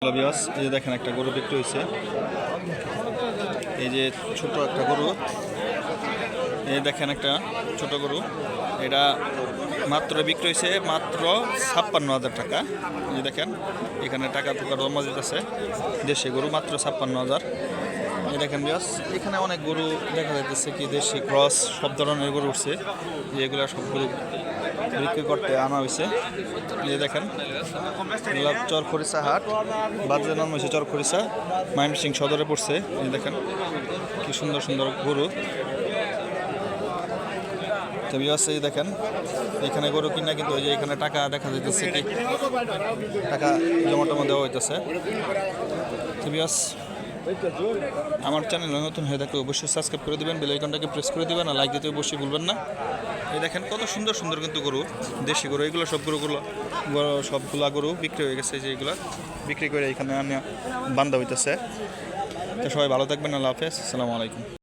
Hello viewers, এই যে দেখেন একটা গরু বিক্রি হয়েছে। এই যে ছোট একটা গরু, এই দেখেন একটা ছোট গরু, এটা মাত্র বিক্রি হয়েছে মাত্র ৫৬,০০০ টাকা। এই যে দেখেন এখানে টাকা টুকা জমা দিতেছে। দেশি গরু মাত্র ৫৬,০০০। এই দেখেন ভিউয়ার্স, এখানে অনেক গরু দেখা যাইতেছে কি দেশি ক্রস সব ধরনের গরু উঠছে, যেগুলো সবগুলো বিক্রি করতে আনা হয়েছে। এই দেখেন চরখরিসা হাট, বাজারের নাম হয়েছে চরখরিসা, ময়মনসিংহ সদরে পড়ছে। এই দেখেন কি সুন্দর সুন্দর গরু। তো ভিউয়ার্স, এই দেখেন এখানে গরু কিনা কিন্তু ওই যে এখানে টাকা দেখা যাইতেছে কি টাকা জমা টমা দেওয়া হইতেছে। তো ভিউয়ার্স, আমার চ্যানেল নতুন হয়ে থাকলে অবশ্যই সাবস্ক্রাইব করে দেবেন, বেল আইকনটাকে প্রেস করে দেবেন, আর লাইক দিতে অবশ্যই ভুলবেন না। এই দেখেন কত সুন্দর সুন্দর কিন্তু গরু, দেশি গরু। এগুলো সবগুলা গরু বিক্রি হয়ে গেছে, যে এগুলো বিক্রি করে এখানে বান্ধা হইতেছে। তো সবাই ভালো থাকবেন, আল্লাহ হাফেজ, আসসালামু আলাইকুম।